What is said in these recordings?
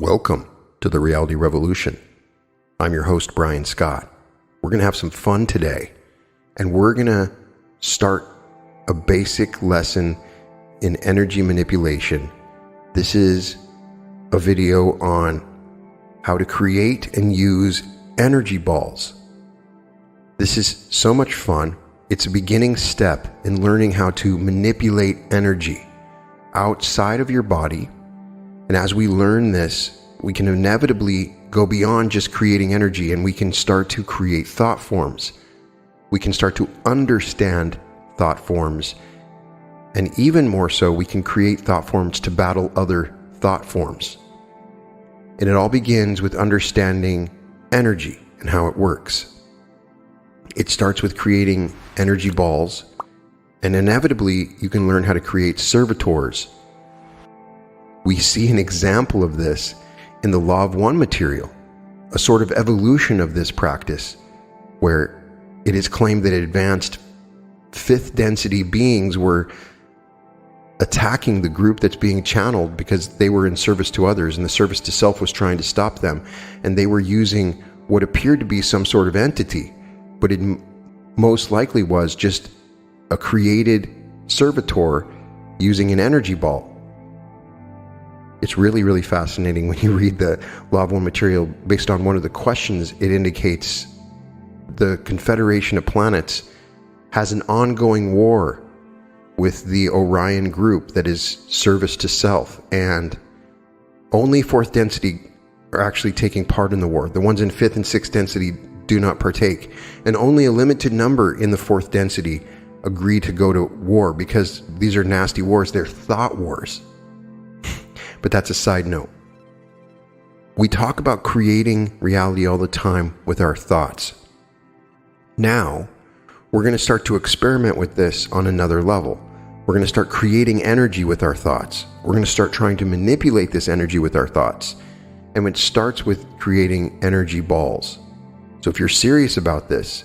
Welcome to the Reality Revolution. I'm your host, Brian Scott. We're going to have some fun today, and we're going to start a basic lesson in energy manipulation. This is a video on how to create and use energy balls. This is so much fun. It's a beginning step in learning how to manipulate energy outside of your body. And as we learn this, we can inevitably go beyond just creating energy, and we can start to create thought forms. We can start to understand thought forms. And even more so, we can create thought forms to battle other thought forms. And it all begins with understanding energy and how it works. It starts with creating energy balls, and inevitably you can learn how to create servitors. We see an example of this in the Law of One material, a sort of evolution of this practice, where it is claimed that advanced fifth density beings were attacking the group that's being channeled because they were in service to others, and the service to self was trying to stop them, and they were using what appeared to be some sort of entity, but it most likely was just a created servitor using an energy ball. It's really, really fascinating when you read the Law of One material. Based on one of the questions, it indicates the Confederation of Planets has an ongoing war with the Orion group that is service to self, and only fourth density are actually taking part in the war. The ones in fifth and sixth density do not partake, and only a limited number in the fourth density agree to go to war because these are nasty wars. They're thought wars. But that's a side note. We talk about creating reality all the time with our thoughts. Now, we're going to start to experiment with this on another level. We're going to start creating energy with our thoughts. We're going to start trying to manipulate this energy with our thoughts. And it starts with creating energy balls. So if you're serious about this,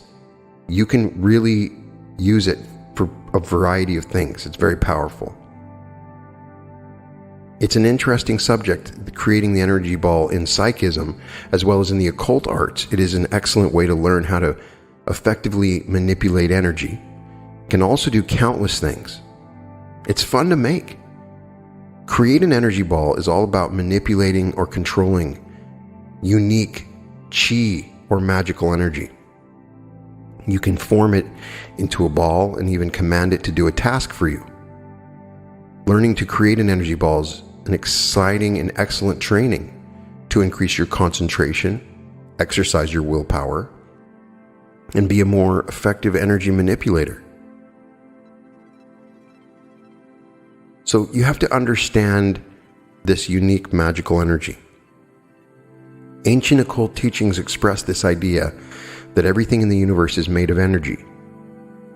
you can really use it for a variety of things. It's very powerful. It's an interesting subject, creating the energy ball in psychism as well as in the occult arts. It is an excellent way to learn how to effectively manipulate energy. It can also do countless things. It's fun to make. Create an energy ball is all about manipulating or controlling unique chi or magical energy. You can form it into a ball and even command it to do a task for you. Learning to create an energy ball is an exciting and excellent training to increase your concentration, exercise your willpower, and be a more effective energy manipulator. So you have to understand this unique magical energy. Ancient occult teachings express this idea that everything in the universe is made of energy.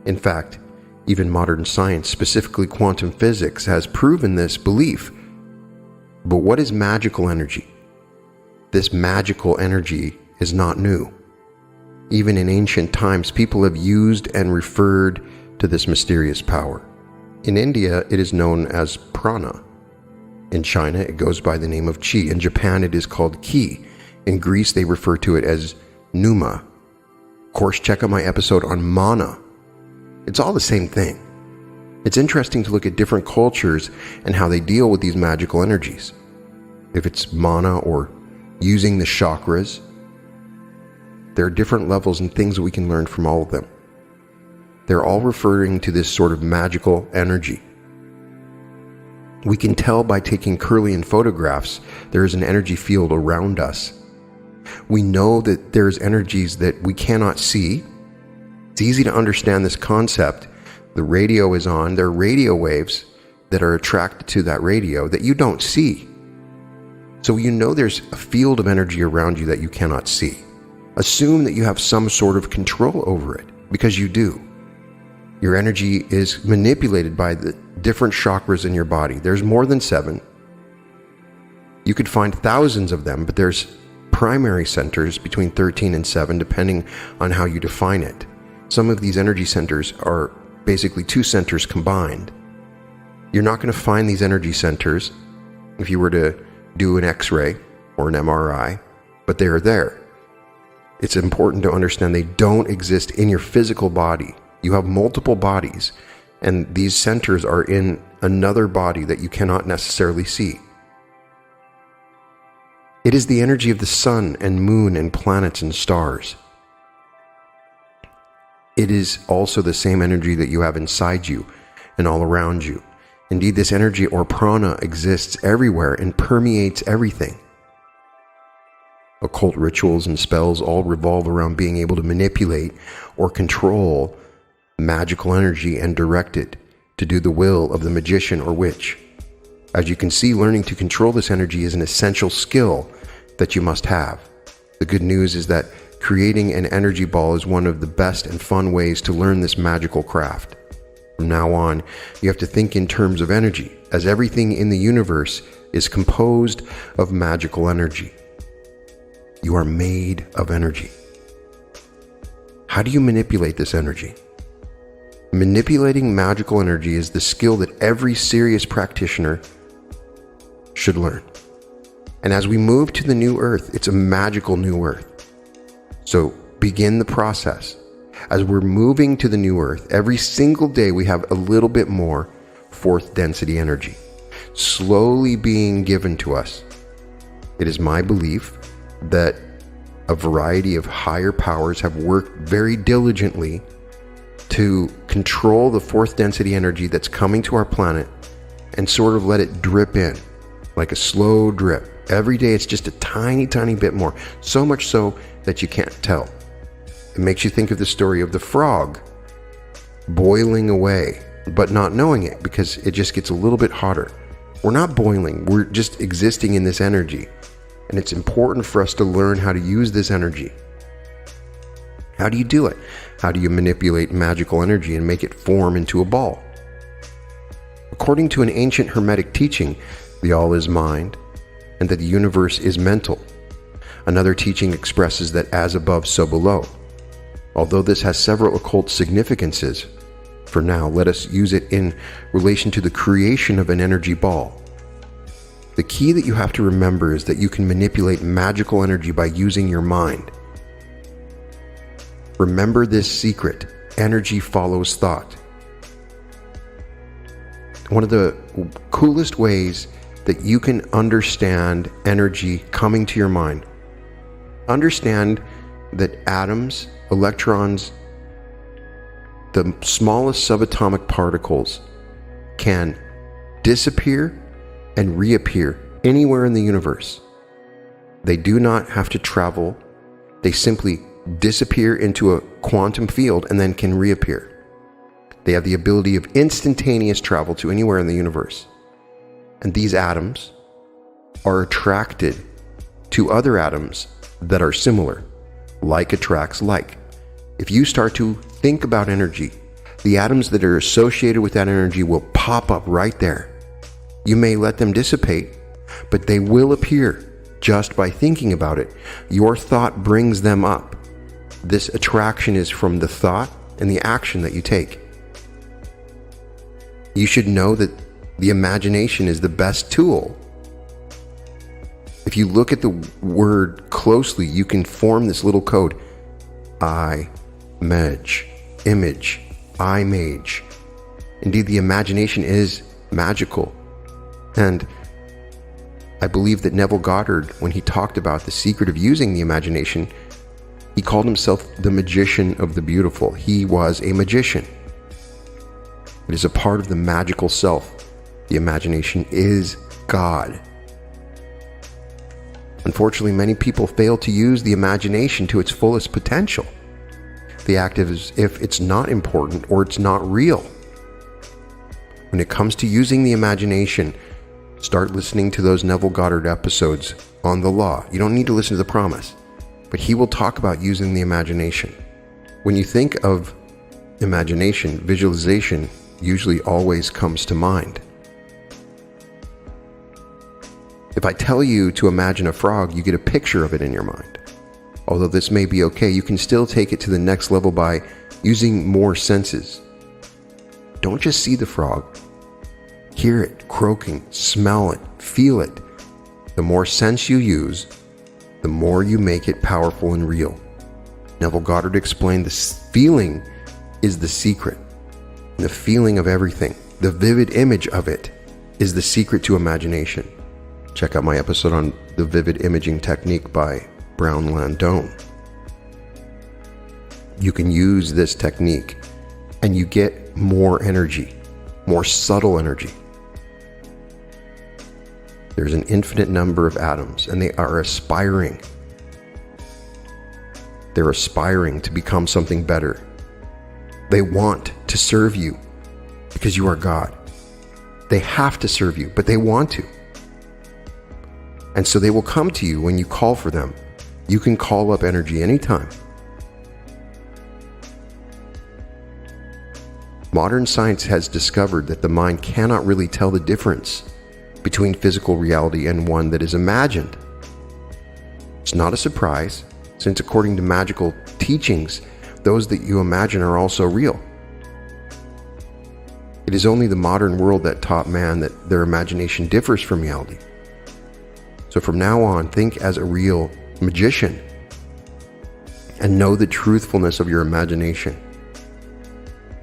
In fact, even modern science, specifically quantum physics, has proven this belief. But what is magical energy? This magical energy is not new. Even in ancient times, people have used and referred to this mysterious power. In India, it is known as prana. In China, it goes by the name of qi. In Japan, it is called ki. In Greece, they refer to it as pneuma. Of course, check out my episode on mana. It's all the same thing. It's interesting to look at different cultures and how they deal with these magical energies. If it's mana or using the chakras, there are different levels and things that we can learn from all of them. They're all referring to this sort of magical energy. We can tell by taking Kirlian photographs there is an energy field around us. We know that there's energies that we cannot see. It's easy to understand this concept. The radio is on. There are radio waves that are attracted to that radio that you don't see. So you know there's a field of energy around you that you cannot see. Assume that you have some sort of control over it, because you do. Your energy is manipulated by the different chakras in your body. There's more than 7. You could find thousands of them, but there's primary centers between 13 and 7, depending on how you define it. Some of these energy centers are basically 2 centers combined. You're not going to find these energy centers if you were to do an X-ray or an MRI, but they are there. It's important to understand they don't exist in your physical body. You have multiple bodies, and these centers are in another body that you cannot necessarily see. It is the energy of the sun and moon and planets and stars. It is also the same energy that you have inside you and all around you. Indeed, this energy or prana exists everywhere and permeates everything. Occult rituals and spells all revolve around being able to manipulate or control magical energy and direct it to do the will of the magician or witch. As you can see, learning to control this energy is an essential skill that you must have. The good news is that creating an energy ball is one of the best and fun ways to learn this magical craft. From now on, you have to think in terms of energy, as everything in the universe is composed of magical energy. You are made of energy. How do you manipulate this energy? Manipulating magical energy is the skill that every serious practitioner should learn. And as we move to the new earth, it's a magical new earth. So begin the process. As we're moving to the new earth, every single day we have a little bit more fourth density energy slowly being given to us. It is my belief that a variety of higher powers have worked very diligently to control the fourth density energy that's coming to our planet and sort of let it drip in like a slow drip. Every day it's just a tiny, tiny bit more, so much so that you can't tell. It makes you think of the story of the frog boiling away, but not knowing it because it just gets a little bit hotter. We're not boiling, we're just existing in this energy. And it's important for us to learn how to use this energy. How do you do it? How do you manipulate magical energy and make it form into a ball? According to an ancient Hermetic teaching, the all is mind, and that the universe is mental. Another teaching expresses that as above, so below. Although this has several occult significances, for now, let us use it in relation to the creation of an energy ball. The key that you have to remember is that you can manipulate magical energy by using your mind. Remember this secret: energy follows thought. One of the coolest ways that you can understand energy coming to your mind. Understand that atoms, electrons, the smallest subatomic particles can disappear and reappear anywhere in the universe. They do not have to travel. They simply disappear into a quantum field and then can reappear. They have the ability of instantaneous travel to anywhere in the universe. And these atoms are attracted to other atoms that are similar. Like attracts like. If you start to think about energy, the atoms that are associated with that energy will pop up right there. You may let them dissipate, but they will appear just by thinking about it. Your thought brings them up. This attraction is from the thought and the action that you take. You should know that the imagination is the best tool. If you look at the word closely, you can form this little code. Image. Indeed, the imagination is magical. And I believe that Neville Goddard, when he talked about the secret of using the imagination, he called himself the magician of the beautiful. He was a magician. It is a part of the magical self. The imagination is God. Unfortunately, many people fail to use the imagination to its fullest potential. They act as if it's not important or it's not real. When it comes to using the imagination, start listening to those Neville Goddard episodes on the law. You don't need to listen to the promise, but he will talk about using the imagination. When you think of imagination, visualization usually always comes to mind. If I tell you to imagine a frog, you get a picture of it in your mind. Although this may be okay, you can still take it to the next level by using more senses. Don't just see the frog. Hear it croaking, smell it, feel it. The more sense you use, the more you make it powerful and real. Neville Goddard explained this feeling is the secret. The feeling of everything, the vivid image of it, is the secret to imagination. Check out my episode on the vivid imaging technique by Brown Landone. You can use this technique and you get more energy, more subtle energy. There's an infinite number of atoms and they are aspiring. They're aspiring to become something better. They want to serve you because you are God. They have to serve you, but they want to. And so they will come to you when you call for them. You can call up energy anytime. Modern science has discovered that the mind cannot really tell the difference between physical reality and one that is imagined. It's not a surprise, since according to magical teachings, those that you imagine are also real. It is only the modern world that taught man that their imagination differs from reality. So from now on, think as a real magician and know the truthfulness of your imagination.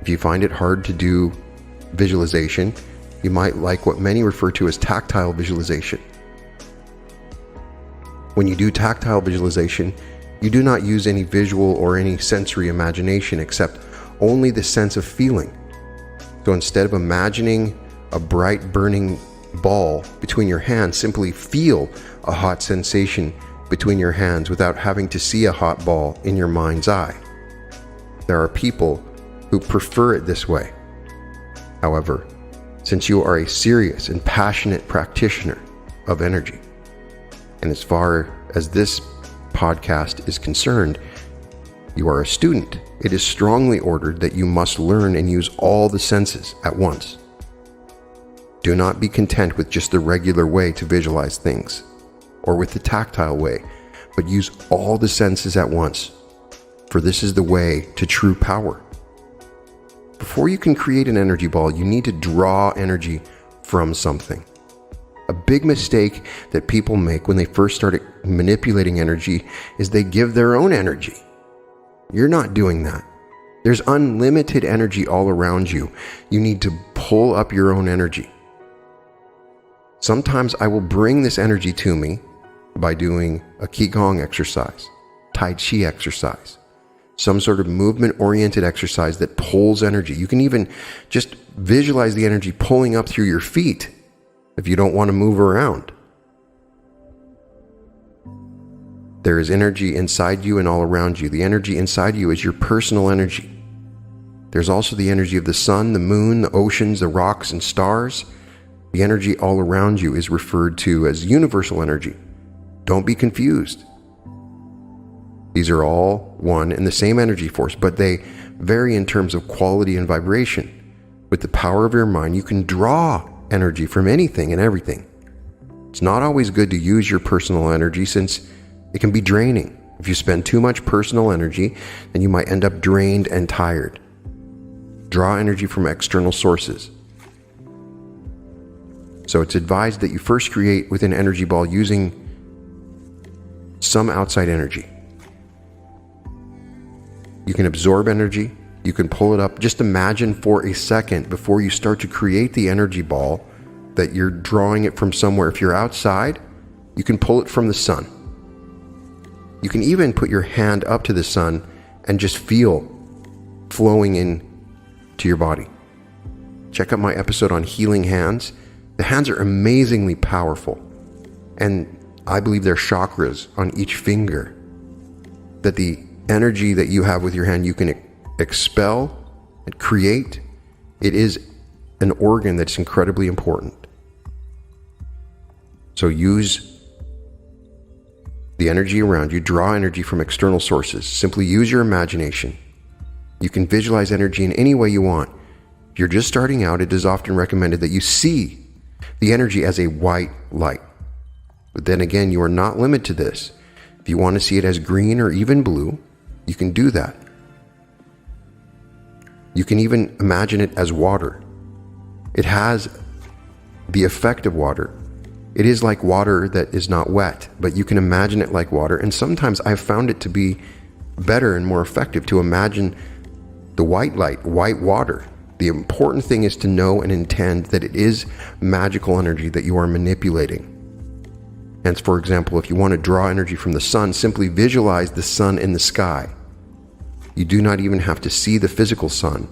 If you find it hard to do visualization, you might like what many refer to as tactile visualization. When you do tactile visualization, you do not use any visual or any sensory imagination except only the sense of feeling. So instead of imagining a bright burning ball between your hands, simply feel a hot sensation between your hands without having to see a hot ball in your mind's eye. There are people who prefer it this way. However, since you are a serious and passionate practitioner of energy, and as far as this podcast is concerned, you are a student, it is strongly ordered that you must learn and use all the senses at once. Do not be content with just the regular way to visualize things, or with the tactile way, but use all the senses at once, for this is the way to true power. Before you can create an energy ball, you need to draw energy from something. A big mistake that people make when they first start manipulating energy is they give their own energy. You're not doing that. There's unlimited energy all around you. You need to pull up your own energy. Sometimes I will bring this energy to me by doing a Qigong exercise, Tai Chi exercise, some sort of movement-oriented exercise that pulls energy. You can even just visualize the energy pulling up through your feet if you don't want to move around. There is energy inside you and all around you. The energy inside you is your personal energy. There's also the energy of the sun, the moon, the oceans, the rocks, and stars. The energy all around you is referred to as universal energy. Don't be confused. These are all one and the same energy force, but they vary in terms of quality and vibration. With the power of your mind, you can draw energy from anything and everything. It's not always good to use your personal energy since it can be draining. If you spend too much personal energy, then you might end up drained and tired. Draw energy from external sources. So it's advised that you first create with an energy ball using some outside energy. You can absorb energy, you can pull it up. Just imagine for a second before you start to create the energy ball that you're drawing it from somewhere. If you're outside, you can pull it from the sun. You can even put your hand up to the sun and just feel flowing in to your body. Check out my episode on healing hands. The hands are amazingly powerful, and I believe they're chakras on each finger, that the energy that you have with your hand, you can expel and create. It is an organ that's incredibly important. So use the energy around you, draw energy from external sources. Simply use your imagination. You can visualize energy in any way you want. If you're just starting out, it is often recommended that you see the energy as a white light. But then again, you are not limited to this. If you want to see it as green or even blue, you can do that. You can even imagine it as water. It has the effect of water, It is like water that is not wet, but you can imagine it like water. And sometimes I've found it to be better and more effective to imagine the white light, white water. The important thing is to know and intend that it is magical energy that you are manipulating. And for example, if you want to draw energy from the sun, simply visualize the sun in the sky. You do not even have to see the physical sun,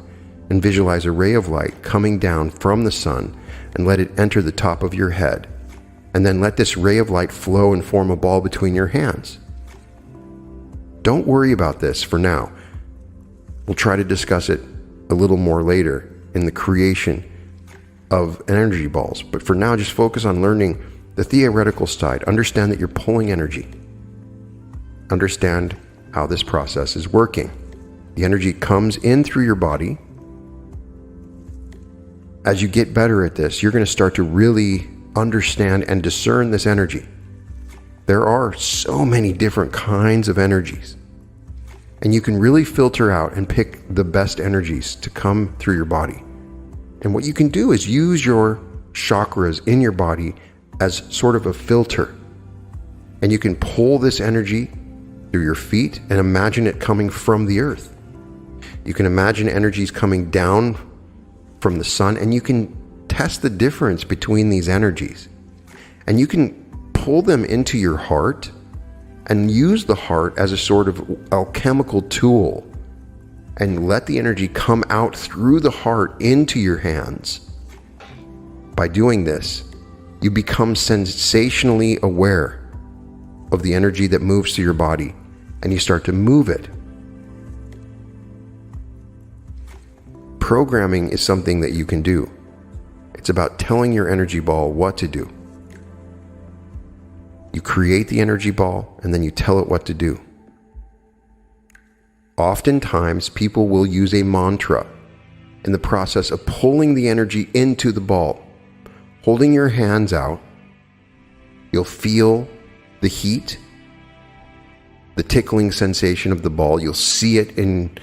and visualize a ray of light coming down from the sun and let it enter the top of your head. And then let this ray of light flow and form a ball between your hands. Don't worry about this for now. We'll try to discuss it a little more later in the creation of energy balls. But for now, just focus on learning the theoretical side. Understand that you're pulling energy. Understand how this process is working. The energy comes in through your body. As you get better at this, you're going to start to really understand and discern this energy. There are so many different kinds of energies, and you can really filter out and pick the best energies to come through your body. And what you can do is use your chakras in your body as sort of a filter, and you can pull this energy through your feet and imagine it coming from the earth. You can imagine energies coming down from the sun, and you can test the difference between these energies. And you can pull them into your heart and use the heart as a sort of alchemical tool and let the energy come out through the heart into your hands. By doing this, you become sensationally aware of the energy that moves through your body, and you start to move it. Programming is something that you can do. It's about telling your energy ball what to do. You create the energy ball and then you tell it what to do. Oftentimes, people will use a mantra in the process of pulling the energy into the ball. Holding your hands out, you'll feel the heat, the tickling sensation of the ball. You'll see it in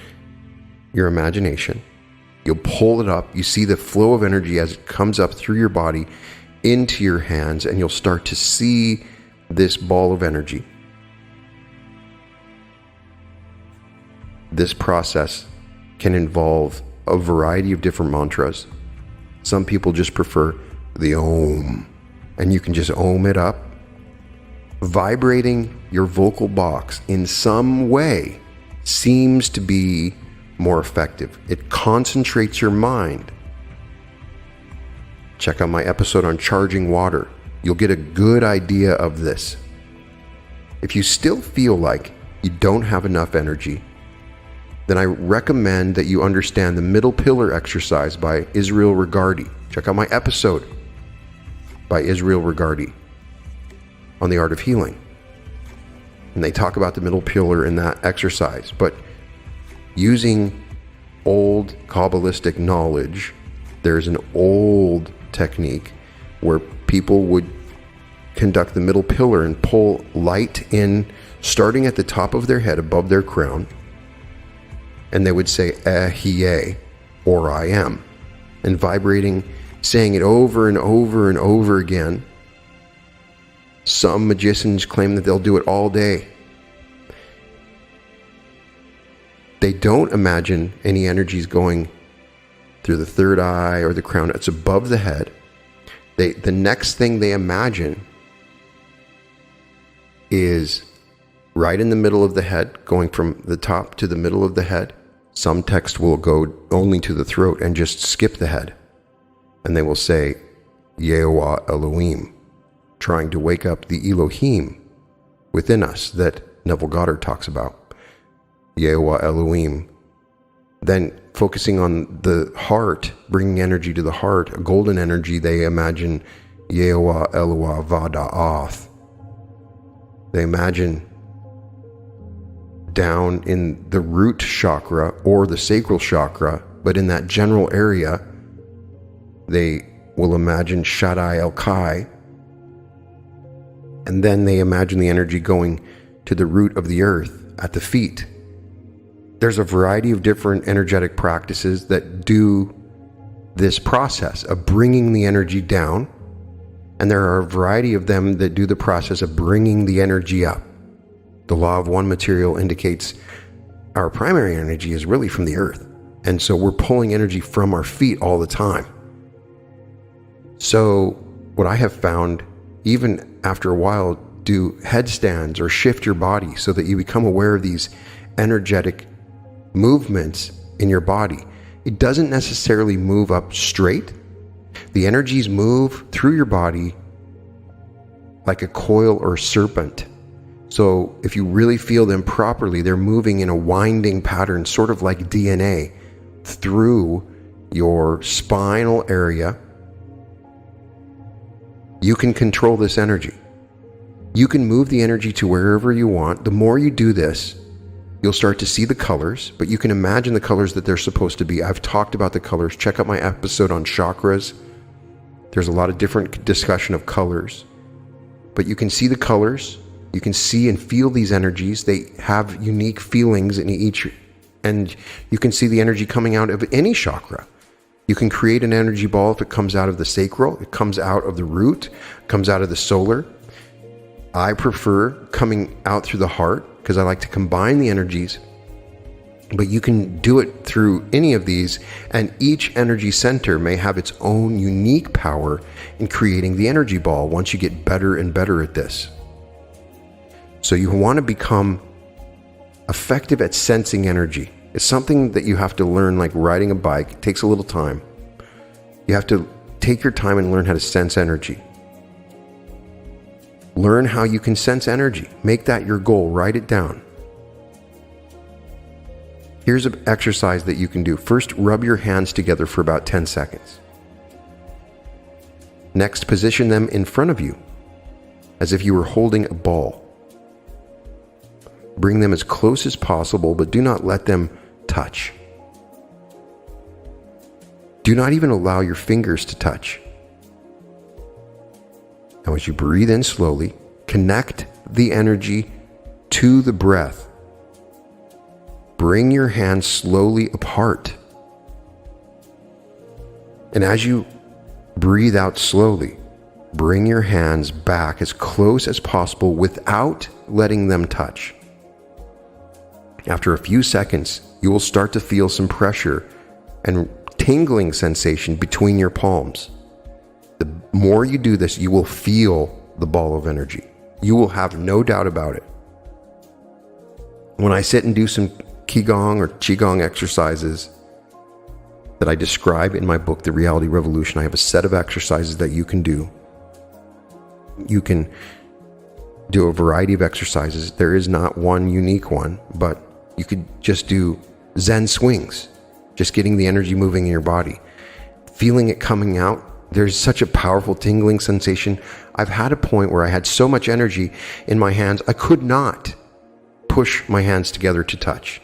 your imagination. You'll pull it up. You see the flow of energy as it comes up through your body into your hands, and you'll start to see this ball of energy. This process can involve a variety of different mantras. Some people just prefer the Om, and you can just Om it up. Vibrating your vocal box in some way seems to be more effective. It concentrates your mind. Check out my episode on charging water. You'll get a good idea of this. If you still feel like you don't have enough energy, then I recommend that you understand the middle pillar exercise by Israel Regardie. Check out my episode by Israel Regardie on the art of healing. And they talk about the middle pillar in that exercise. But using old Kabbalistic knowledge, there's an old technique where people would conduct the middle pillar and pull light in, starting at the top of their head above their crown, and they would say Ehyeh, or I am, and vibrating, saying it over and over and over again. Some magicians claim that they'll do it all day. They don't imagine any energies going through the third eye or the crown. It's above the head. The next thing they imagine is right in the middle of the head, going from the top to the middle of the head. Some text will go only to the throat and just skip the head. And they will say, Yehovah Elohim, trying to wake up the Elohim within us that Neville Goddard talks about. Yehovah Elohim. Then focusing on the heart, bringing energy to the heart, a golden energy, they imagine Yehovah Eloah Vada'ath. They imagine down in the root chakra or the sacral chakra, but in that general area, they will imagine Shaddai El-Kai, and then they imagine the energy going to the root of the earth at the feet. There's a variety of different energetic practices that do this process of bringing the energy down And there are a variety of them that do the process of bringing the energy up. The law of one material indicates our primary energy is really from the earth. And so we're pulling energy from our feet all the time. So what I have found, even after a while, do headstands or shift your body so that you become aware of these energetic movements in your body. It doesn't necessarily move up straight. The energies move through your body like a coil or a serpent. So if you really feel them properly, they're moving in a winding pattern, sort of like DNA, through your spinal area. You can control this energy. You can move the energy to wherever you want. The more you do this, you'll start to see the colors, but you can imagine the colors that they're supposed to be. I've talked about the colors. Check out my episode on chakras. There's a lot of different discussion of colors, but you can see the colors. You can see and feel these energies. They have unique feelings in each, and you can see the energy coming out of any chakra. You can create an energy ball if it comes out of the sacral, it comes out of the root, it comes out of the solar. I prefer coming out through the heart because I like to combine the energies, but you can do it through any of these, and each energy center may have its own unique power in creating the energy ball once you get better and better at this. So you want to become effective at sensing energy. It's something that you have to learn, like riding a bike. It takes a little time. You have to take your time and learn how to sense energy. Learn how you can sense energy. Make that your goal. Write it down. Here's an exercise that you can do. First, rub your hands together for about 10 seconds. Next, position them in front of you as if you were holding a ball. Bring them as close as possible, but do not let them touch. Do not even allow your fingers to touch. Now, as you breathe in slowly, connect the energy to the breath. Bring your hands slowly apart. And as you breathe out slowly, bring your hands back as close as possible without letting them touch. After a few seconds, you will start to feel some pressure and tingling sensation between your palms. The more you do this, you will feel the ball of energy. You will have no doubt about it. When I sit and do some Qigong or Qigong exercises that I describe in my book, The Reality Revolution, I have a set of exercises that you can do. You can do a variety of exercises. There is not one unique one, but you could just do Zen swings, just getting the energy moving in your body, feeling it coming out. There's such a powerful tingling sensation. I've had a point where I had so much energy in my hands, I could not push my hands together to touch.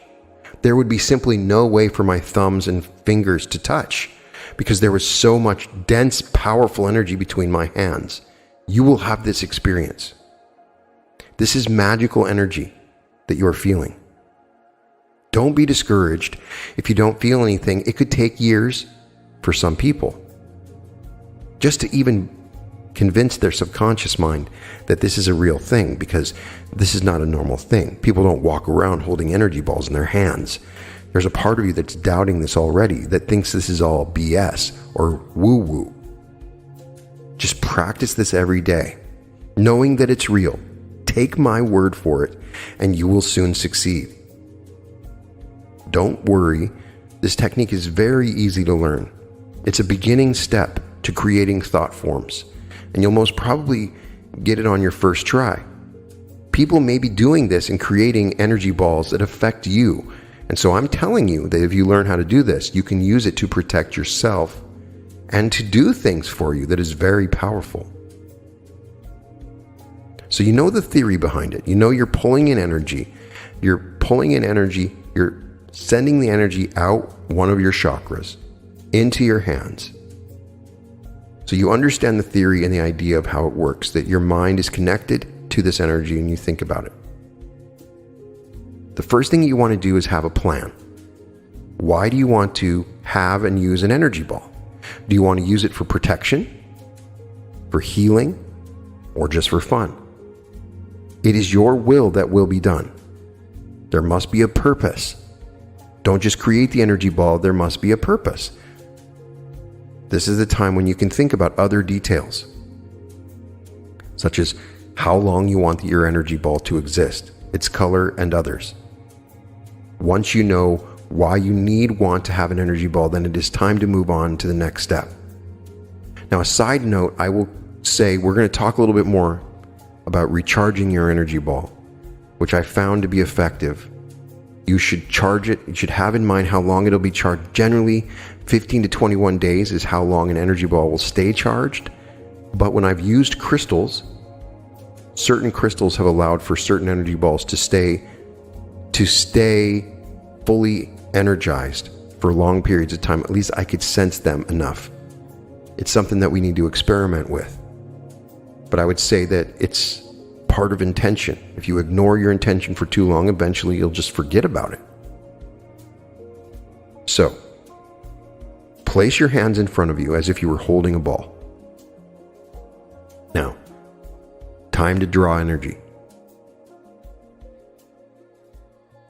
There would be simply no way for my thumbs and fingers to touch because there was so much dense, powerful energy between my hands. You will have this experience. This is magical energy that you are feeling. Don't be discouraged if you don't feel anything. It could take years for some people just to even convince their subconscious mind that this is a real thing, because this is not a normal thing. People don't walk around holding energy balls in their hands. There's a part of you that's doubting this already, that thinks this is all BS or woo-woo. Just practice this every day, knowing that it's real. Take my word for it, and you will soon succeed. Don't worry. This technique is very easy to learn. It's a beginning step to creating thought forms, and you'll most probably get it on your first try. People may be doing this and creating energy balls that affect you. And so I'm telling you that if you learn how to do this, you can use it to protect yourself and to do things for you that is very powerful. So you know the theory behind it. You know you're pulling in energy. You're pulling in energy. You're sending the energy out one of your chakras into your hands. So you understand the theory and the idea of how it works, that your mind is connected to this energy and you think about it. The first thing you want to do is have a plan. Why do you want to have and use an energy ball? Do you want to use it for protection? for healing, or just for fun. It is your will that will be done. There must be a purpose. Don't just create the energy ball, there must be a purpose. This is the time when you can think about other details, such as how long you want your energy ball to exist, its color, and others. Once you know why you want to have an energy ball, then it is time to move on to the next step. Now, a side note, I will say we're going to talk a little bit more about recharging your energy ball, which I found to be effective. You should charge it. You should have in mind how long it'll be charged. Generally, 15 to 21 days is how long an energy ball will stay charged. But when I've used crystals, certain crystals have allowed for certain energy balls to stay fully energized for long periods of time. At least I could sense them enough. It's something that we need to experiment with. But I would say that it's part of intention. If you ignore your intention for too long, eventually you'll just forget about it. So, place your hands in front of you as if you were holding a ball. Now, time to draw energy.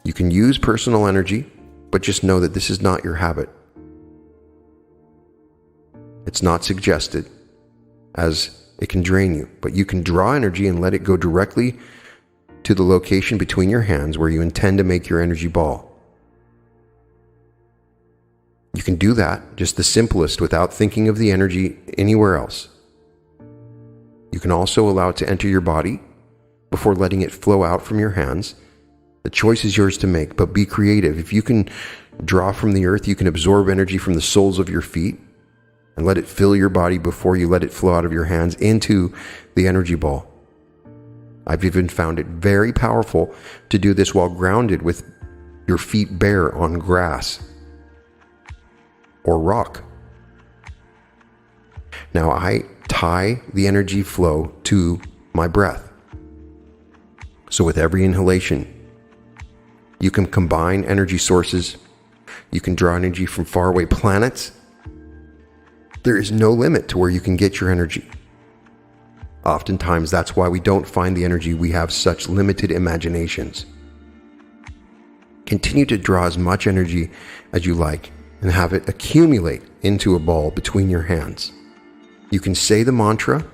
You can use personal energy, but just know that this is not your habit. It's not suggested, as it can drain you, but you can draw energy and let it go directly to the location between your hands where you intend to make your energy ball. You can do that, just the simplest, without thinking of the energy anywhere else. You can also allow it to enter your body before letting it flow out from your hands. The choice is yours to make, but be creative. If you can draw from the earth, you can absorb energy from the soles of your feet and let it fill your body before you let it flow out of your hands into the energy ball. I've even found it very powerful to do this while grounded with your feet bare on grass or rock. Now I tie the energy flow to my breath. So with every inhalation, you can combine energy sources. You can draw energy from faraway planets. There is no limit to where you can get your energy. Oftentimes, that's why we don't find the energy. We have such limited imaginations. Continue to draw as much energy as you like and have it accumulate into a ball between your hands. You can say the mantra.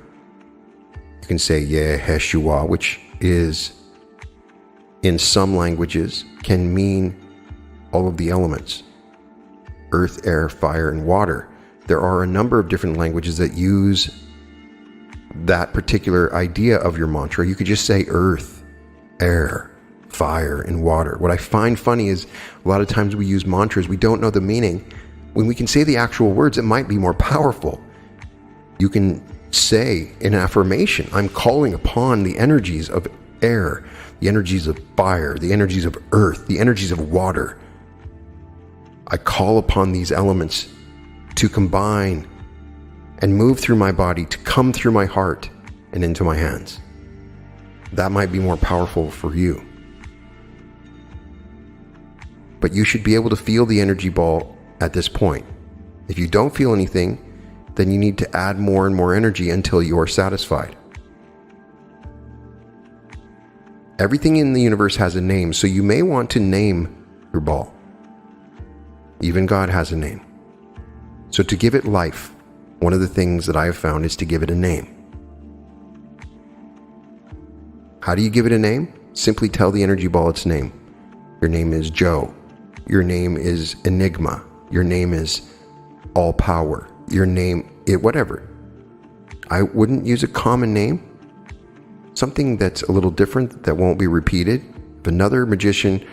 You can say Yeshua, which is, in some languages, can mean all of the elements: earth, air, fire, and water. There are a number of different languages that use that particular idea of your mantra. You could just say earth, air, fire, and water. What I find funny is a lot of times we use mantras, we don't know the meaning. When we can say the actual words, it might be more powerful. You can say an affirmation: I'm calling upon the energies of air, the energies of fire, the energies of earth, the energies of water. I call upon these elements to combine and move through my body, to come through my heart and into my hands. That might be more powerful for you. But you should be able to feel the energy ball at this point. If you don't feel anything, then you need to add more and more energy until you are satisfied. Everything in the universe has a name, so you may want to name your ball. Even God has a name. So to give it life, one of the things that I have found is to give it a name. How do you give it a name? Simply tell the energy ball its name. Your name is Joe. Your name is Enigma. Your name is All Power. Your name, whatever. I wouldn't use a common name. Something that's a little different, that won't be repeated. If another magician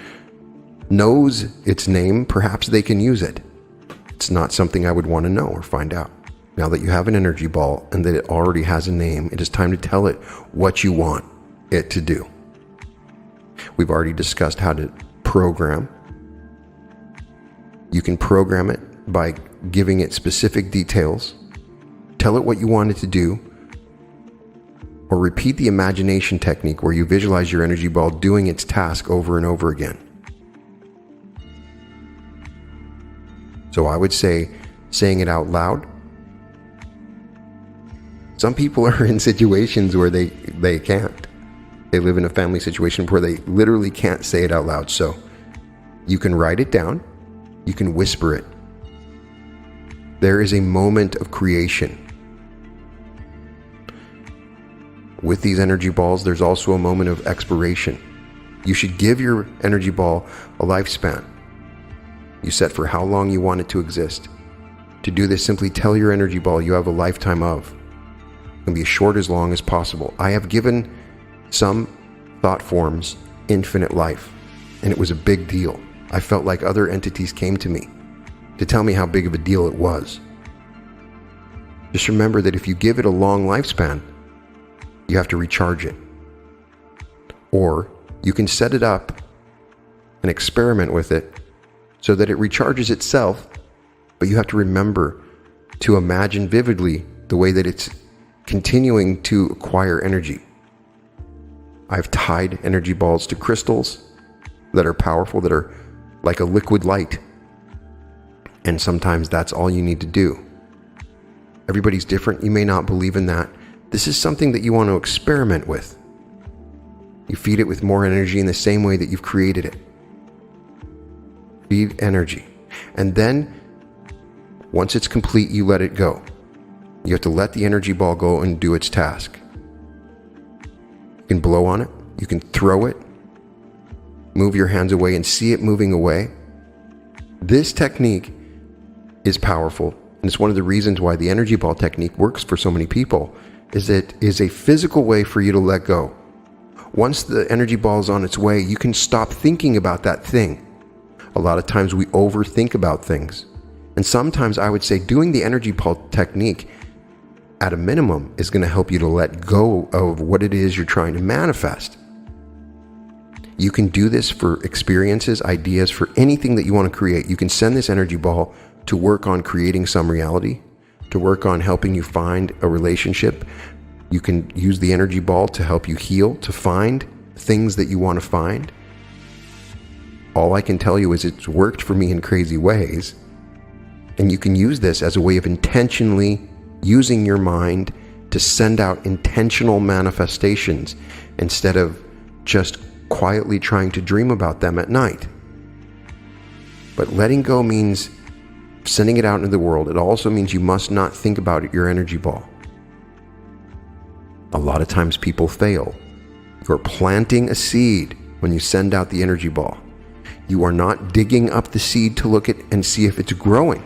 knows its name, perhaps they can use it. It's not something I would want to know or find out. Now that you have an energy ball and that it already has a name, it is time to tell it what you want it to do. We've already discussed how to program. You can program it by giving it specific details. Tell it what you want it to do. Or repeat the imagination technique where you visualize your energy ball doing its task over and over again. So I would say saying it out loud, Some people are in situations where they can't. They live in a family situation where they literally can't say it out loud. So you can write it down. You can whisper it. There is a moment of creation. With these energy balls, there's also a moment of expiration. You should give your energy ball a lifespan. You set for how long you want it to exist. To do this, simply tell your energy ball you have a lifetime of. It can be as short as long as possible. I have given some thought forms infinite life, and it was a big deal. I felt like other entities came to me to tell me how big of a deal it was. Just remember that if you give it a long lifespan, you have to recharge it. Or you can set it up and experiment with it so that it recharges itself, but you have to remember to imagine vividly the way that it's continuing to acquire energy. I've tied energy balls to crystals that are powerful, that are like a liquid light. And sometimes that's all you need to do. Everybody's different. You may not believe in that. This is something that you want to experiment with. You feed it with more energy in the same way that you've created it. Feed energy. And then, once it's complete, you let it go. You have to let the energy ball go and do its task. You can blow on it. You can throw it. Move your hands away and see it moving away. This technique is powerful. And it's one of the reasons why the energy ball technique works for so many people, is it is a physical way for you to let go. Once the energy ball is on its way, you can stop thinking about that thing. A lot of times we overthink about things. And sometimes I would say doing the energy ball technique at a minimum is going to help you to let go of what it is you're trying to manifest. You can do this for experiences, ideas, for anything that you want to create. You can send this energy ball to work on creating some reality, to work on helping you find a relationship. You can use the energy ball to help you heal, to find things that you want to find. All I can tell you is it's worked for me in crazy ways. And you can use this as a way of intentionally using your mind to send out intentional manifestations instead of just quietly trying to dream about them at night. But letting go means sending it out into the world. It also means you must not think about your energy ball. A lot of times people fail. You're planting a seed when you send out the energy ball. You are not digging up the seed to look at and see if it's growing.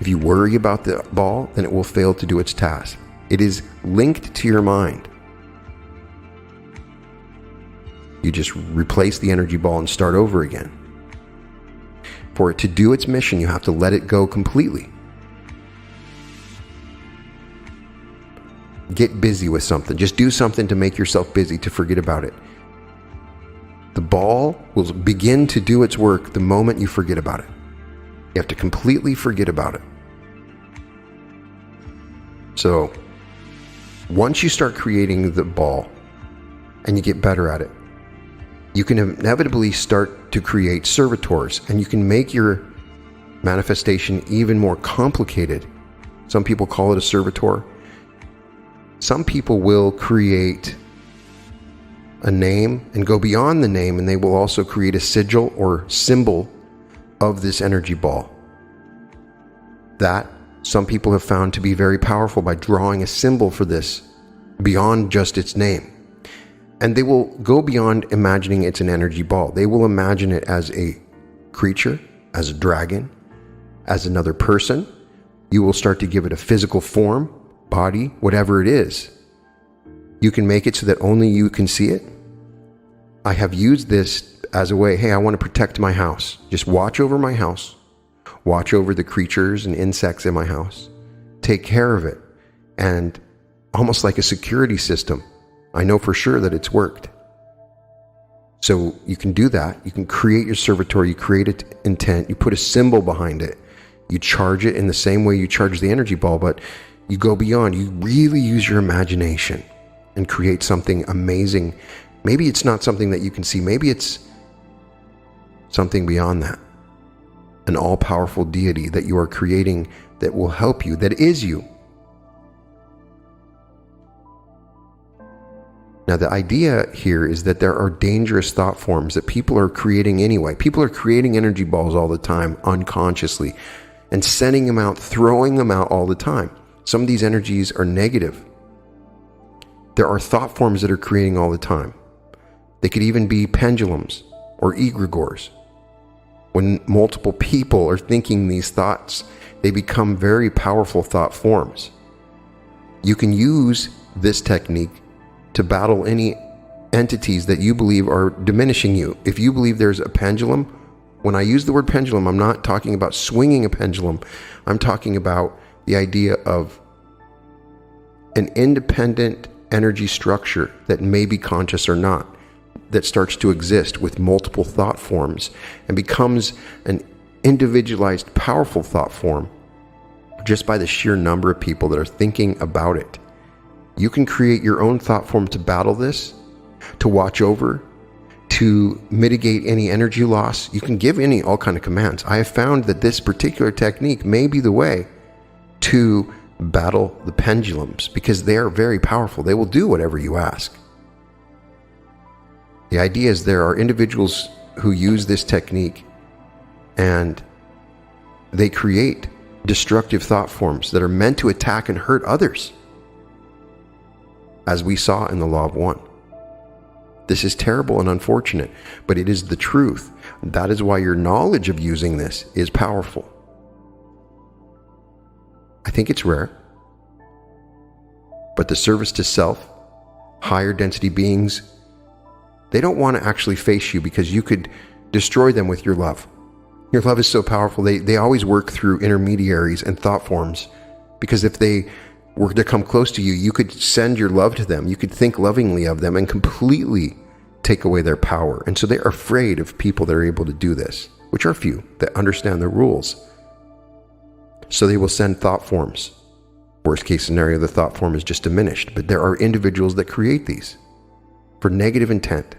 If you worry about the ball, then it will fail to do its task. It is linked to your mind. You just replace the energy ball and start over again. For it to do its mission, you have to let it go completely. Get busy with something. Just do something to make yourself busy, to forget about it. The ball will begin to do its work the moment you forget about it. You have to completely forget about it. So, once you start creating the ball and you get better at it, you can inevitably start to create servitors, and you can make your manifestation even more complicated. Some people call it a servitor. Some people will create a name and go beyond the name, and they will also create a sigil or symbol of this energy ball. That some people have found to be very powerful by drawing a symbol for this beyond just its name. And they will go beyond imagining it's an energy ball. They will imagine it as a creature, as a dragon, as another person. You will start to give it a physical form, body, whatever it is. You can make it so that only you can see it. I have used this as a way, hey, I want to protect my house. Just watch over my house. Watch over the creatures and insects in my house. Take care of it. And almost like a security system, I know for sure that it's worked. So you can do that. You can create your servitor. You create an intent. You put a symbol behind it. You charge it in the same way you charge the energy ball, but you go beyond. You really use your imagination and create something amazing. Maybe it's not something that you can see. Maybe it's something beyond that. An all-powerful deity that you are creating that will help you, that is you. Now, the idea here is that there are dangerous thought forms that people are creating anyway. People are creating energy balls all the time, unconsciously, and sending them out, throwing them out all the time. Some of these energies are negative. There are thought forms that are creating all the time. They could even be pendulums or egregores. When multiple people are thinking these thoughts, they become very powerful thought forms. You can use this technique to battle any entities that you believe are diminishing you. If you believe there's a pendulum, when I use the word pendulum, I'm not talking about swinging a pendulum. I'm talking about the idea of an independent energy structure that may be conscious or not, that starts to exist with multiple thought forms and becomes an individualized, powerful thought form just by the sheer number of people that are thinking about it. You can create your own thought form to battle this, to watch over, to mitigate any energy loss. You can give all kind of commands. I have found that this particular technique may be the way to battle the pendulums because they are very powerful. They will do whatever you ask. The idea is there are individuals who use this technique and they create destructive thought forms that are meant to attack and hurt others, as we saw in the Law of One. This is terrible and unfortunate, but it is the truth. That is why your knowledge of using this is powerful. I think it's rare, but the service to self, higher density beings, they don't want to actually face you because you could destroy them with your love. Your love is so powerful. They always work through intermediaries and thought forms, because if they were to come close to you, you could send your love to them. You could think lovingly of them and completely take away their power. And so they are afraid of people that are able to do this, which are few that understand the rules. So they will send thought forms. Worst case scenario, the thought form is just diminished. But there are individuals that create these for negative intent.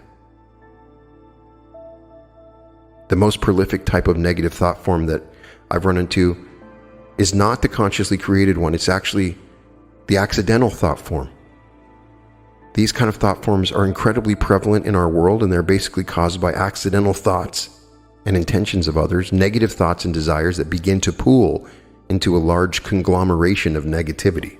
The most prolific type of negative thought form that I've run into is not the consciously created one. It's actually the accidental thought form. These kind of thought forms are incredibly prevalent in our world, and they're basically caused by accidental thoughts and intentions of others, negative thoughts and desires that begin to pool into a large conglomeration of negativity.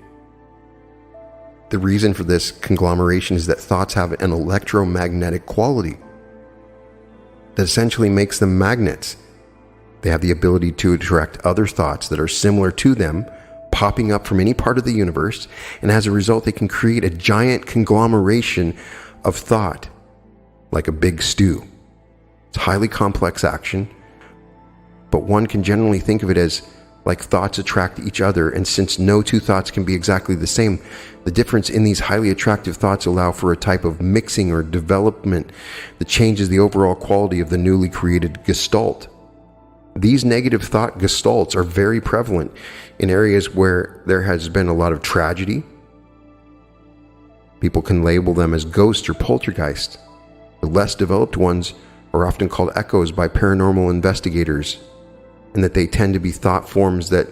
The reason for this conglomeration is that thoughts have an electromagnetic quality that essentially makes them magnets. They have the ability to attract other thoughts that are similar to them, popping up from any part of the universe, and as a result they can create a giant conglomeration of thought, like a big stew. It's highly complex action, but one can generally think of it as like thoughts attract each other, and since no two thoughts can be exactly the same, the difference in these highly attractive thoughts allow for a type of mixing or development that changes the overall quality of the newly created gestalt. These negative thought gestalts are very prevalent in areas where there has been a lot of tragedy. People can label them as ghosts or poltergeists. The less developed ones are often called echoes by paranormal investigators, and that they tend to be thought forms that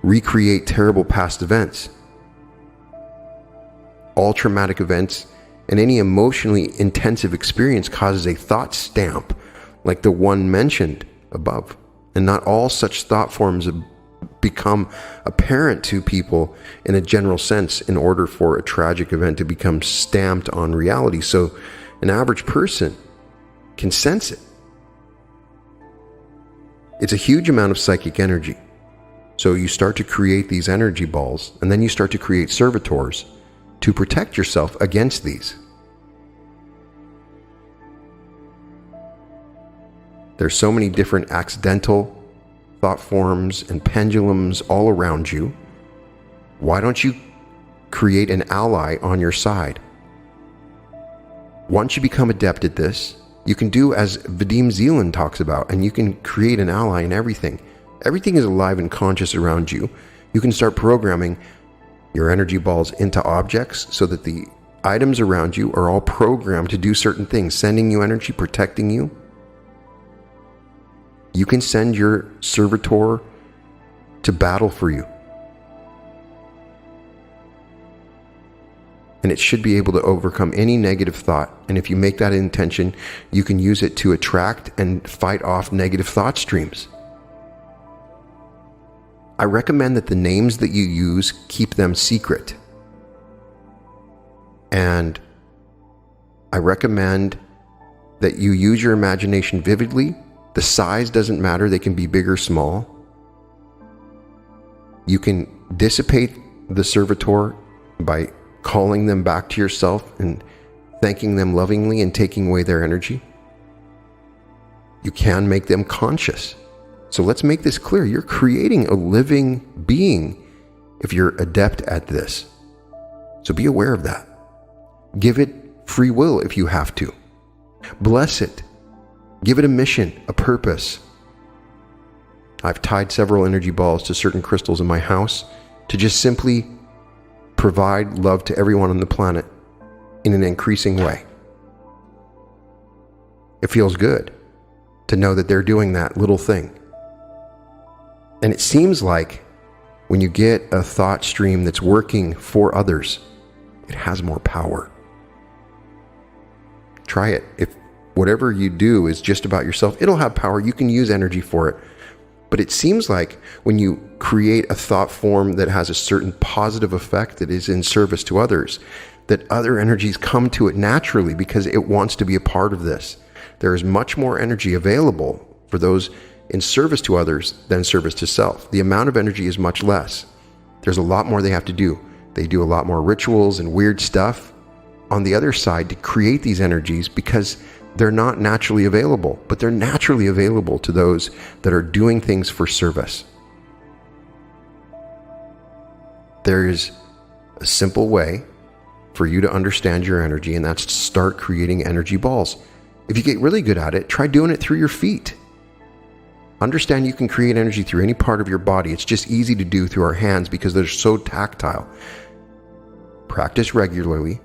recreate terrible past events. All traumatic events and any emotionally intensive experience causes a thought stamp like the one mentioned above. And not all such thought forms become apparent to people in a general sense in order for a tragic event to become stamped on reality. So an average person can sense it. It's a huge amount of psychic energy. So you start to create these energy balls, and then you start to create servitors to protect yourself against these. There's so many different accidental thought forms and pendulums all around you. Why don't you create an ally on your side? Once you become adept at this, you can do as Vadim Zeland talks about, and you can create an ally in everything. Everything is alive and conscious around you. You can start programming your energy balls into objects so that the items around you are all programmed to do certain things, sending you energy, protecting you. You can send your servitor to battle for you. and it should be able to overcome any negative thought. And if you make that intention, you can use it to attract and fight off negative thought streams. I recommend that the names that you use, keep them secret. And I recommend that you use your imagination vividly. The size doesn't matter. They can be big or small. You can dissipate the servitor by calling them back to yourself and thanking them lovingly and taking away their energy. You can make them conscious. So let's make this clear. You're creating a living being if you're adept at this. So be aware of that. Give it free will if you have to. Bless it. Give it a mission, a purpose. I've tied several energy balls to certain crystals in my house to just simply provide love to everyone on the planet in an increasing way. It feels good to know that they're doing that little thing. And it seems like when you get a thought stream that's working for others, it has more power. Try it. If whatever you do is just about yourself, it'll have power. You can use energy for it. But it seems like when you create a thought form that has a certain positive effect that is in service to others, that other energies come to it naturally because it wants to be a part of this. There is much more energy available for those in service to others than service to self. The amount of energy is much less. There's a lot more they have to do. They do a lot more rituals and weird stuff on the other side to create these energies because they're not naturally available, but they're naturally available to those that are doing things for service. There is a simple way for you to understand your energy, and that's to start creating energy balls. If you get really good at it, try doing it through your feet. Understand you can create energy through any part of your body. It's just easy to do through our hands because they're so tactile. Practice regularly.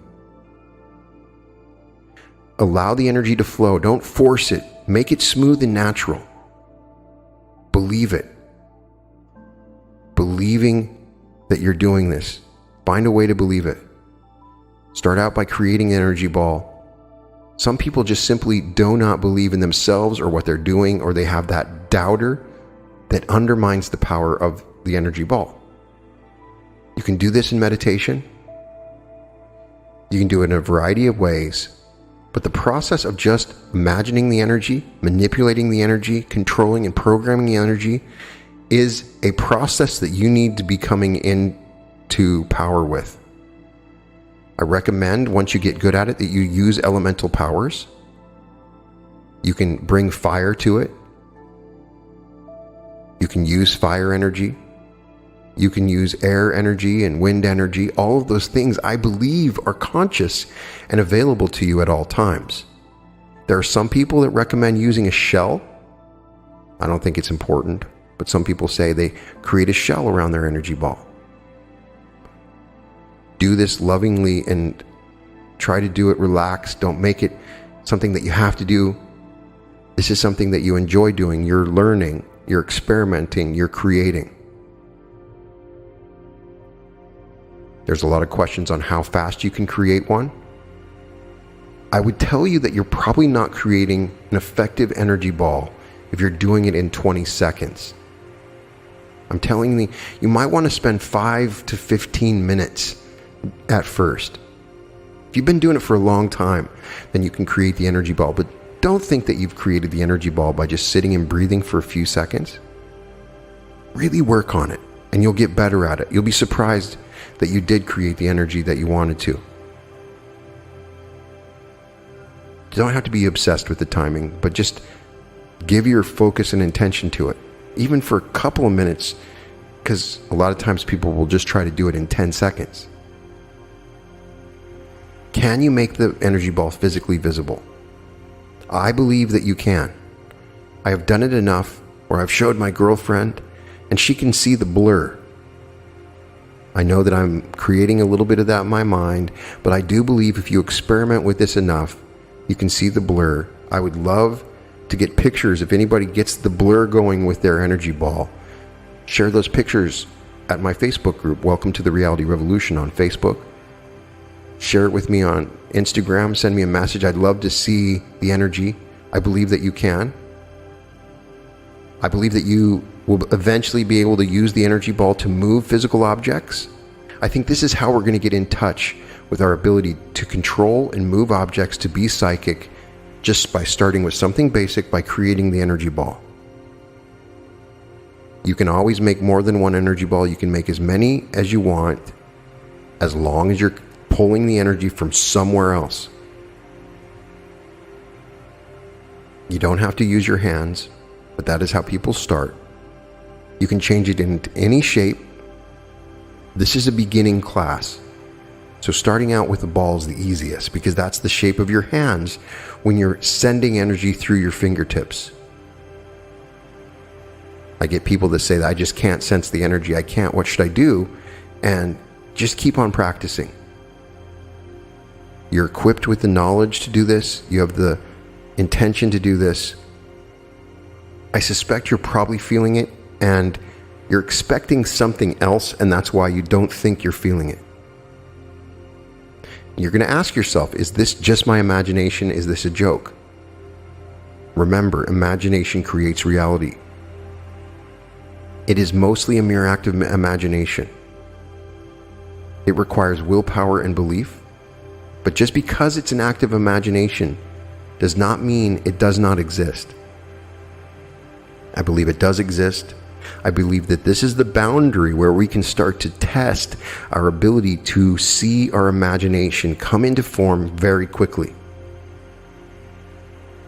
Allow the energy to flow. Don't force it. Make it smooth and natural. Believe it. Believing that you're doing this. Find a way to believe it. Start out by creating an energy ball. Some people just simply do not believe in themselves or what they're doing, or they have that doubter that undermines the power of the energy ball. You can do this in meditation. You can do it in a variety of ways. But the process of just imagining the energy, manipulating the energy, controlling and programming the energy is a process that you need to be coming into power with. I recommend once you get good at it that you use elemental powers. You can bring fire to it. You can use fire energy. You can use air energy and wind energy. All of those things, I believe, are conscious and available to you at all times. There are some people that recommend using a shell. I don't think it's important, but some people say they create a shell around their energy ball. Do this lovingly and try to do it relaxed. Don't make it something that you have to do. This is something that you enjoy doing. You're learning, you're experimenting, you're creating. There's a lot of questions on how fast you can create one. I would tell you that you're probably not creating an effective energy ball if you're doing it in 20 seconds. I'm telling you, you might want to spend 5 to 15 minutes at first. If you've been doing it for a long time, then you can create the energy ball. But don't think that you've created the energy ball by just sitting and breathing for a few seconds. Really work on it, and you'll get better at it. You'll be surprised that you did create the energy that you wanted to. You don't have to be obsessed with the timing, but just give your focus and intention to it, even for a couple of minutes, because a lot of times people will just try to do it in 10 seconds. Can you make the energy ball physically visible? I believe that you can. I have done it enough where I've showed my girlfriend and she can see the blur. I know that I'm creating a little bit of that in my mind, but I do believe if you experiment with this enough, you can see the blur. I would love to get pictures. If anybody gets the blur going with their energy ball, share those pictures at my Facebook group, Welcome to the Reality Revolution on Facebook. Share it with me on Instagram. Send me a message. I'd love to see the energy. I believe that you can. I believe that you will eventually be able to use the energy ball to move physical objects. I think this is how we're going to get in touch with our ability to control and move objects, to be psychic, just by starting with something basic, by creating the energy ball. You can always make more than one energy ball. You can make as many as you want, as long as you're pulling the energy from somewhere else. You don't have to use your hands, but that is how people start. You can change it into any shape. This is a beginning class. So starting out with the ball is the easiest, because that's the shape of your hands when you're sending energy through your fingertips. I get people that say that I just can't sense the energy. I can't. What should I do? And just keep on practicing. You're equipped with the knowledge to do this. You have the intention to do this. I suspect you're probably feeling it, and you're expecting something else, and that's why you don't think you're feeling it. You're going to ask yourself, is this just my imagination? Is this a joke? Remember, imagination creates reality. It is mostly a mere act of imagination. It requires willpower and belief, but just because it's an act of imagination does not mean it does not exist. I believe it does exist. I believe that this is the boundary where we can start to test our ability to see our imagination come into form very quickly.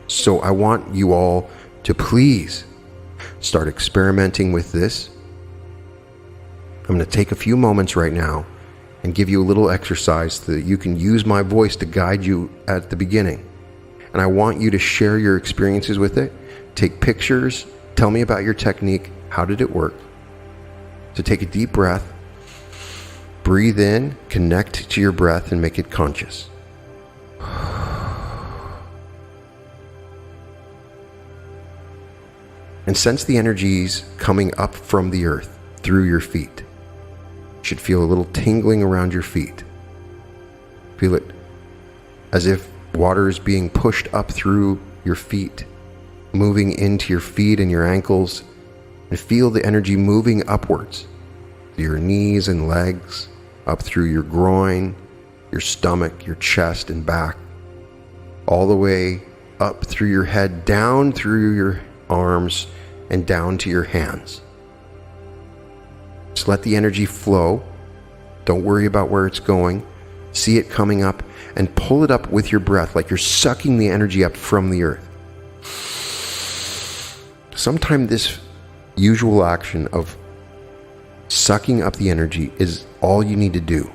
So I want you all to please start experimenting with this. I'm going to take a few moments right now and give you a little exercise so that you can use my voice to guide you at the beginning. And I want you to share your experiences with it. Take pictures. Tell me about your technique. How did it work? So take a deep breath. Breathe in, connect to your breath, and make it conscious. And sense the energies coming up from the earth through your feet. You should feel a little tingling around your feet. Feel it as if water is being pushed up through your feet, moving into your feet and your ankles, and feel the energy moving upwards to your knees and legs, up through your groin, your stomach, your chest and back, all the way up through your head, down through your arms, and down to your hands. Just let the energy flow. Don't worry about where it's going. See it coming up and pull it up with your breath, like you're sucking the energy up from the earth. Sometimes this usual action of sucking up the energy is all you need to do.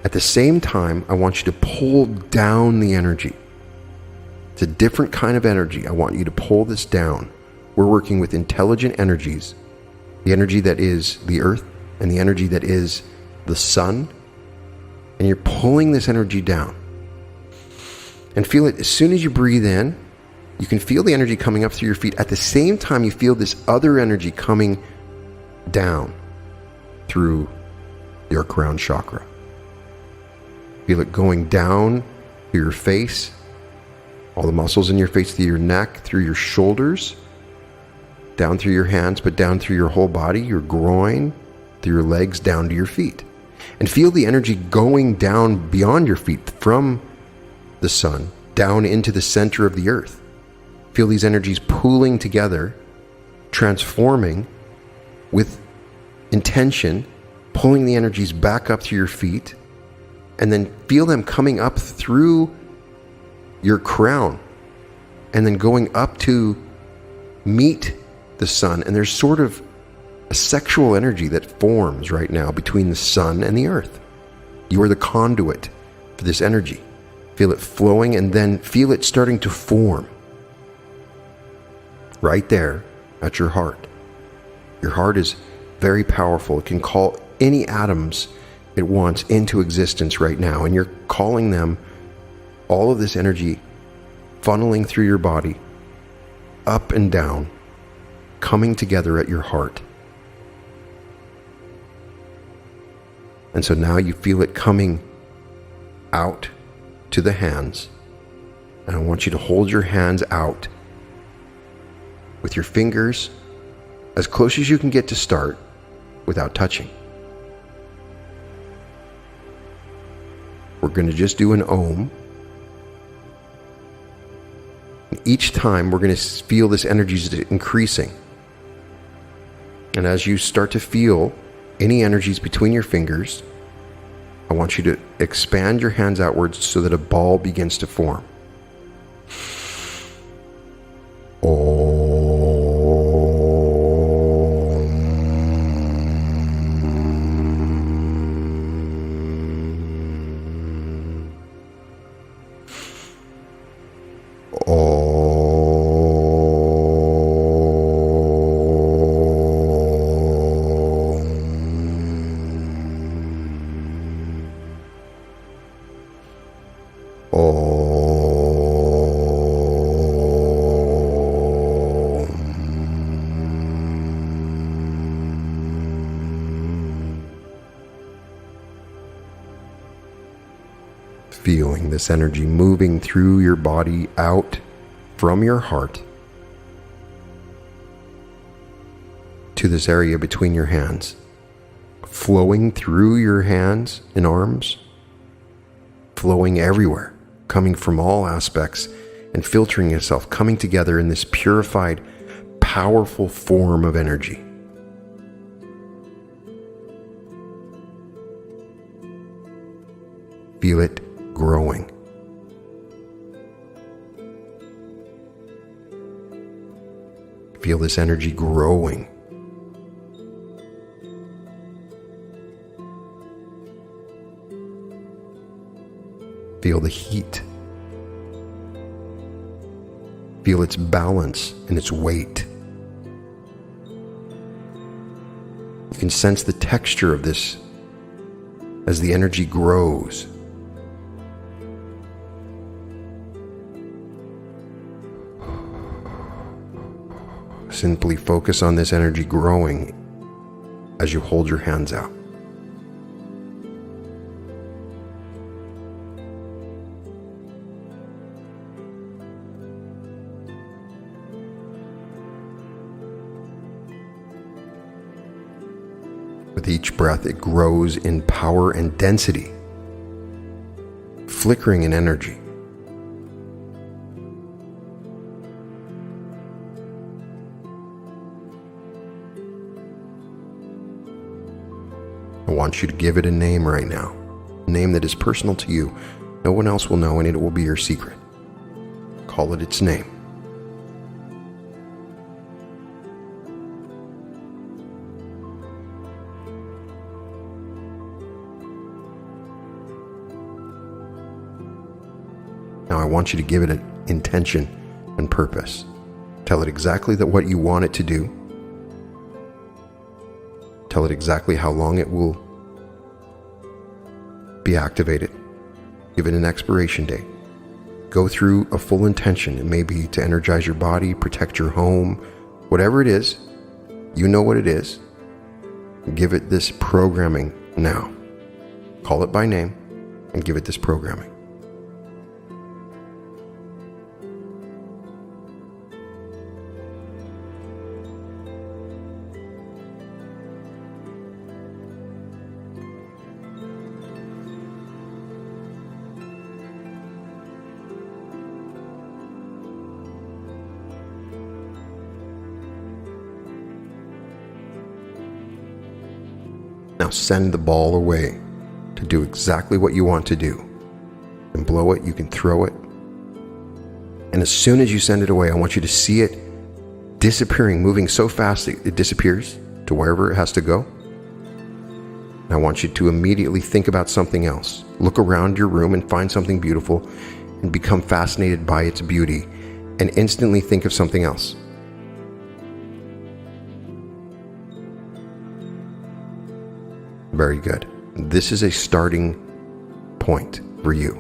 At the same time, I want you to pull down the energy. It's a different kind of energy. I want you to pull this down. We're working with intelligent energies, the energy that is the earth and the energy that is the sun, and you're pulling this energy down. And feel it as soon as you breathe in. You can feel the energy coming up through your feet. At the same time, you feel this other energy coming down through your crown chakra. Feel it going down through your face, all the muscles in your face, through your neck, through your shoulders, down through your hands, but down through your whole body, your groin, through your legs, down to your feet. And feel the energy going down beyond your feet from the sun, down into the center of the earth. Feel these energies pooling together, transforming with intention, pulling the energies back up through your feet, and then feel them coming up through your crown and then going up to meet the sun. And there's sort of a sexual energy that forms right now between the sun and the earth. You are the conduit for this energy. Feel it flowing and then feel it starting to form. Right there at your heart. Your heart is very powerful. It can call any atoms it wants into existence right now. And you're calling them, all of this energy funneling through your body, up and down, coming together at your heart. And so now you feel it coming out to the hands. And I want you to hold your hands out with your fingers as close as you can get to start without touching. We're going to just do an Om. Each time we're going to feel this energy is increasing. And as you start to feel any energies between your fingers, I want you to expand your hands outwards so that a ball begins to form. Feeling this energy moving through your body out from your heart to this area between your hands, flowing through your hands and arms, flowing everywhere, coming from all aspects and filtering itself, coming together in this purified, powerful form of energy. Feel it growing. Feel this energy growing. Feel the heat. Feel its balance and its weight. You can sense the texture of this as the energy grows. Simply focus on this energy growing as you hold your hands out. With each breath, it grows in power and density, flickering in energy. I want you to give it a name right now, a name that is personal to you. No one else will know, and it will be your secret. Call it its name. Now I want you to give it an intention and purpose. Tell it exactly what you want it to do. Tell it exactly how long it will be activated. Give it an expiration date. Go through a full intention. It may be to energize your body, protect your home, whatever it is. You know what it is. Give it this programming now. Call it by name and give it this programming. Now send the ball away to do exactly what you want to do. You can blow it, you can throw it. And as soon as you send it away, I want you to see it disappearing, moving so fast that it disappears to wherever it has to go. And I want you to immediately think about something else. Look around your room and find something beautiful and become fascinated by its beauty and instantly think of something else. Very good. This is a starting point for you.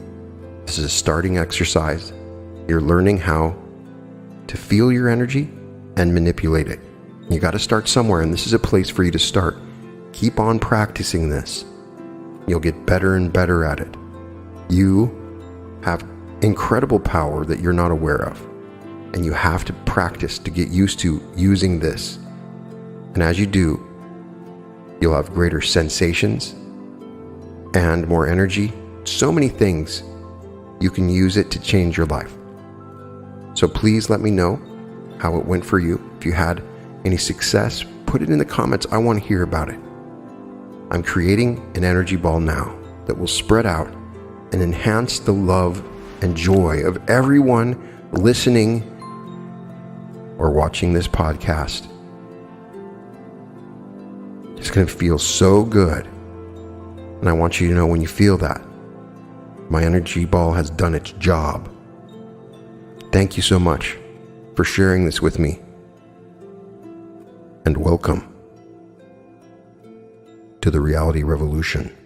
This is a starting exercise. You're learning how to feel your energy and manipulate it. You got to start somewhere, and this is a place for you to start. Keep on practicing this. You'll get better and better at it. You have incredible power that you're not aware of, and you have to practice to get used to using this. And as you do, you'll have greater sensations and more energy. So many things. You can use it to change your life. So please let me know how it went for you. If you had any success, put it in the comments. I want to hear about it. I'm creating an energy ball now that will spread out and enhance the love and joy of everyone listening or watching this podcast. It's going to feel so good. And I want you to know when you feel that, my energy ball has done its job. Thank you so much for sharing this with me. And welcome to the Reality Revolution.